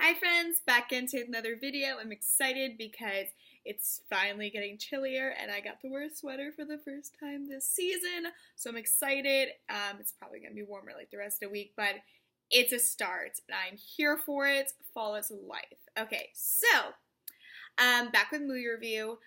Hi friends, back into another video. I'm excited because it's finally getting chillier and I got to wear a sweater for the first time this season. So I'm excited. It's probably going to be warmer like the rest of the week, but it's a start and I'm here for it. Fall is life. Okay, so back with movie review.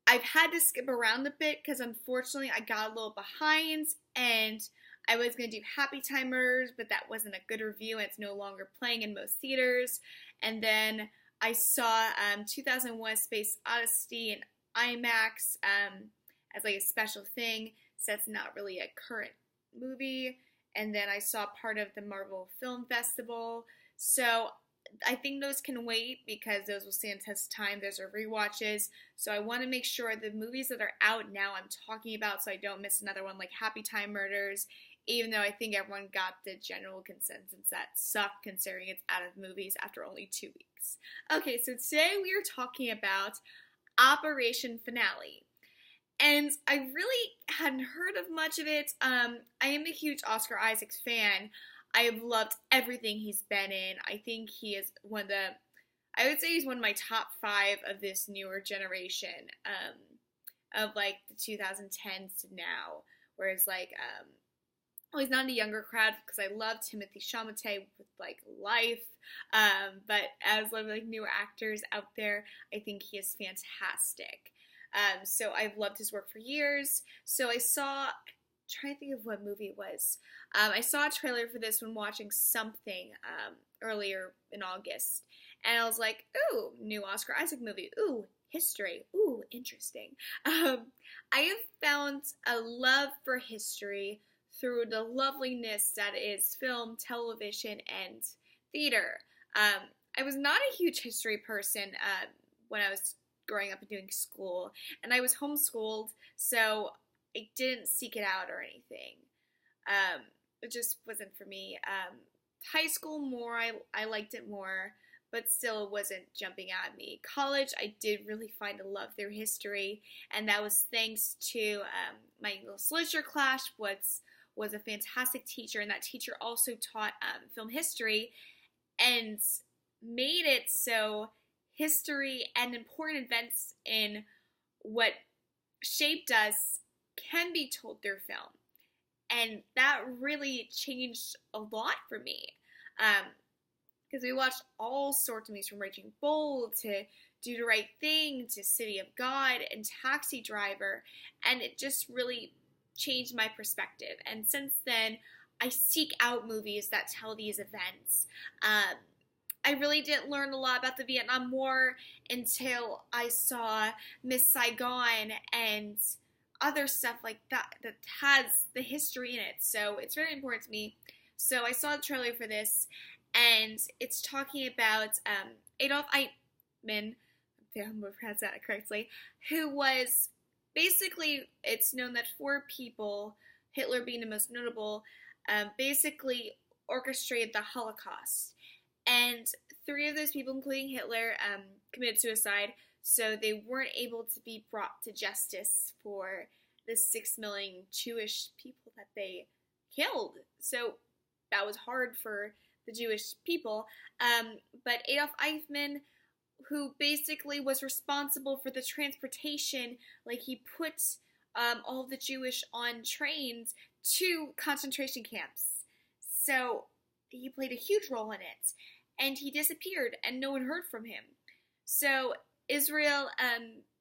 I've had to skip around a bit because unfortunately I got a little behind and I was going to do Happy Time Murders, but that wasn't a good review and it's no longer playing in most theaters. And then I saw 2001 Space Odyssey in IMAX as like a special thing, so that's not really a current movie. And then I saw part of the Marvel Film Festival. So I think those can wait because those will stand test time. Those are rewatches. So I want to make sure the movies that are out now I'm talking about so I don't miss another one like Happy Time Murders, even though I think everyone got the general consensus that sucked considering it's out of movies after only 2 weeks. Okay, so today we are talking about Operation Finale. And I really hadn't heard of much of it. I am a huge Oscar Isaacs fan. I have loved everything he's been in. I think he is I would say he's one of my top five of this newer generation, of like the 2010s to now. Whereas well, he's not in the younger crowd because I love Timothy Chalamet with like Life, but as like newer actors out there, I think he is fantastic. So I've loved his work for years. So trying to think of what movie it was. I saw a trailer for this when watching something earlier in August, and I was like, "Ooh, new Oscar Isaac movie. Ooh, history. Ooh, interesting." I have found a love for history through the loveliness that is film, television, and theater. I was not a huge history person when I was growing up and doing school, and I was homeschooled, so I didn't seek it out or anything. It just wasn't for me. High school more, I liked it more, but still it wasn't jumping out at me. College, I did really find a love through history, and that was thanks to my English literature class, was a fantastic teacher, and that teacher also taught film history and made it so history and important events in what shaped us can be told through film. And that really changed a lot for me. Because we watched all sorts of movies from Raging Bull to Do the Right Thing to City of God and Taxi Driver. And it just really changed my perspective. And since then, I seek out movies that tell these events. I really didn't learn a lot about the Vietnam War until I saw Miss Saigon and other stuff like that has the history in it. So it's very important to me. So I saw the trailer for this, and it's talking about Adolf Eichmann, I'm going to pronounce that correctly, who was basically, it's known that 4 people, Hitler being the most notable, basically orchestrated the Holocaust. And 3 of those people, including Hitler, committed suicide, so they weren't able to be brought to justice for the 6 million Jewish people that they killed. So that was hard for the Jewish people. But Adolf Eichmann, who basically was responsible for the transportation, like he put all the Jewish on trains to concentration camps. So he played a huge role in it. And he disappeared, and no one heard from him. So Israel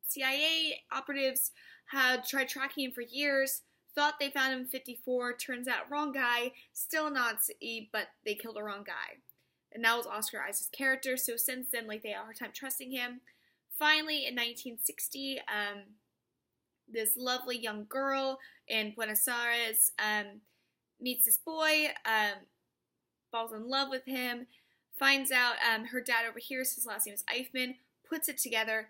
CIA operatives had tried tracking him for years, thought they found him in 54, turns out wrong guy, still a Nazi, but they killed the wrong guy. And that was Oscar Isaac's character, so since then, like, they had a hard time trusting him. Finally, in 1960, this lovely young girl in Buenos Aires meets this boy, falls in love with him, finds out her dad overhears his last name is Eichmann, puts it together,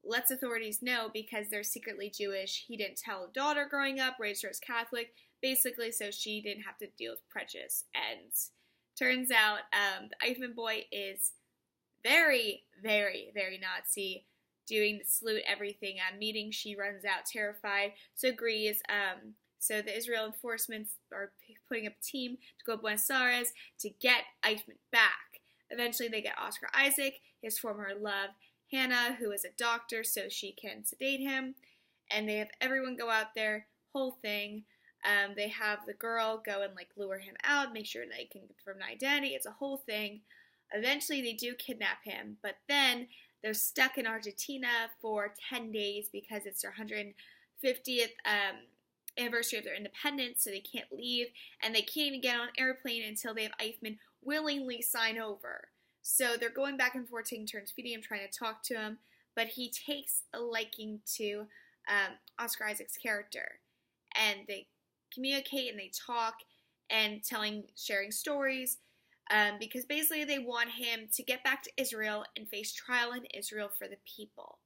lets authorities know because they're secretly Jewish. He didn't tell the daughter growing up, raised her as Catholic, basically so she didn't have to deal with prejudice. And turns out the Eichmann boy is very, very, very Nazi, doing the salute everything. At a meeting, she runs out terrified, so agrees. So the Israel enforcement are putting up a team to go to Buenos Aires to get Eichmann back. Eventually they get Oscar Isaac, his former love, Hannah, who is a doctor, so she can sedate him. And they have everyone go out there, whole thing. They have the girl go and like lure him out, make sure they can confirm an identity. It's a whole thing. Eventually they do kidnap him, but then they're stuck in Argentina for 10 days because it's their 150th anniversary of their independence, so they can't leave, and they can't even get on an airplane until they have Eichmann willingly sign over. So they're going back and forth, taking turns feeding him, trying to talk to him, but he takes a liking to Oscar Isaac's character, and they communicate and they talk and sharing stories, because basically they want him to get back to Israel and face trial in Israel for the people.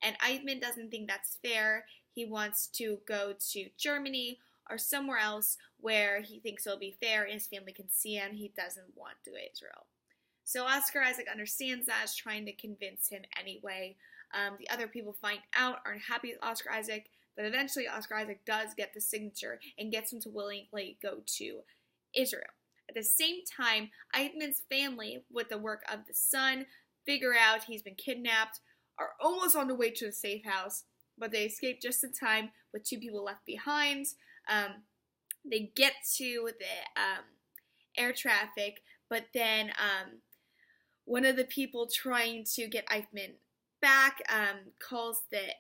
And Eichmann doesn't think that's fair. He wants to go to Germany or somewhere else where he thinks it'll be fair and his family can see him. He doesn't want to go to Israel. So Oscar Isaac understands that, is trying to convince him anyway. The other people find out, aren't happy with Oscar Isaac, but eventually Oscar Isaac does get the signature and gets him to willingly go to Israel. At the same time, Eichmann's family, with the work of the son, figure out he's been kidnapped, are almost on the way to the safe house, but they escape just in time with 2 people left behind. They get to the air traffic, but then one of the people trying to get Eichmann back calls the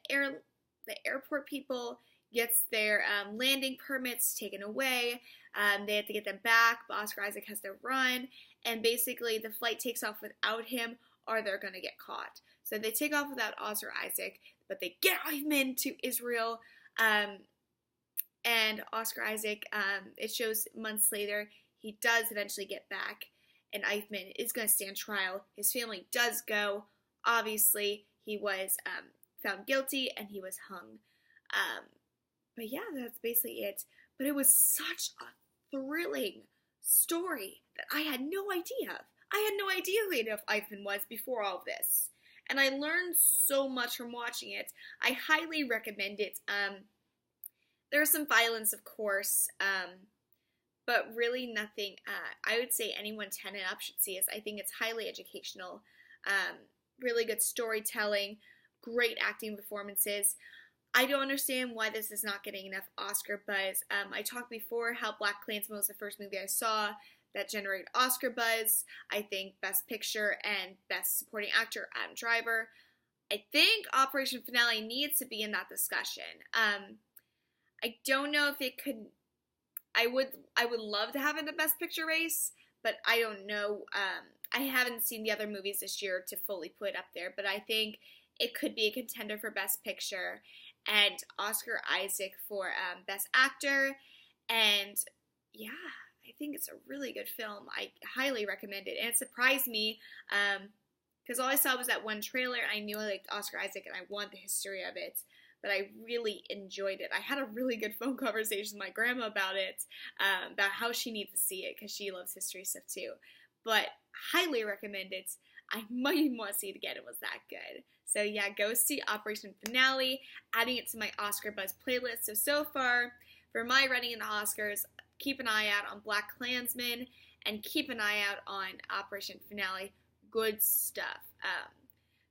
airport people, gets their landing permits taken away. They have to get them back, but Oscar Isaac has to run, and basically the flight takes off without him, or they're going to get caught. So they take off without Oscar Isaac, but they get Eichmann to Israel, and Oscar Isaac, it shows months later, he does eventually get back, and Eichmann is going to stand trial. His family does go. Obviously, he was found guilty, and he was hung. But yeah, that's basically it. But it was such a thrilling story that I had no idea of. I had no idea who Adolf Eichmann was before all of this. And I learned so much from watching it. I highly recommend it. There's some violence, of course, but really nothing. I would say anyone 10 and up should see it. I think it's highly educational. Really good storytelling, great acting performances. I don't understand why this is not getting enough Oscar buzz. I talked before how BlacKkKlansman was the first movie I saw that generated Oscar buzz. I think Best Picture and Best Supporting Actor, Adam Driver. I think Operation Finale needs to be in that discussion. I don't know if it could. I would love to have it in the Best Picture race, but I don't know. I haven't seen the other movies this year to fully put it up there, but I think it could be a contender for Best Picture, and Oscar Isaac for Best Actor. And yeah, I think it's a really good film. I highly recommend it. And it surprised me because all I saw was that one trailer, and I knew I liked Oscar Isaac and I wanted the history of it. But I really enjoyed it. I had a really good phone conversation with my grandma about it, about how she needs to see it because she loves history stuff too. But highly recommend it. I might even want to see it again. It was that good. So yeah, go see Operation Finale, adding it to my Oscar Buzz playlist. So far, for my running in the Oscars, keep an eye out on BlacKkKlansman, and keep an eye out on Operation Finale. Good stuff.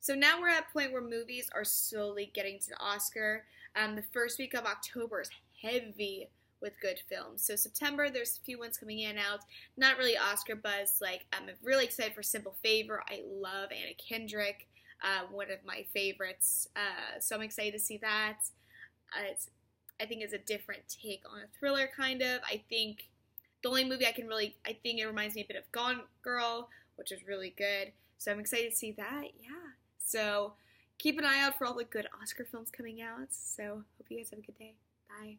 So now we're at a point where movies are slowly getting to the Oscar. The first week of October is heavy with good films. So September, there's a few ones coming in and out. Not really Oscar buzz. Like, I'm really excited for Simple Favor. I love Anna Kendrick, one of my favorites. So I'm excited to see that. I think it's a different take on a thriller, kind of. I think the only movie I think it reminds me a bit of Gone Girl, which is really good. So I'm excited to see that, yeah. So keep an eye out for all the good Oscar films coming out. So hope you guys have a good day. Bye.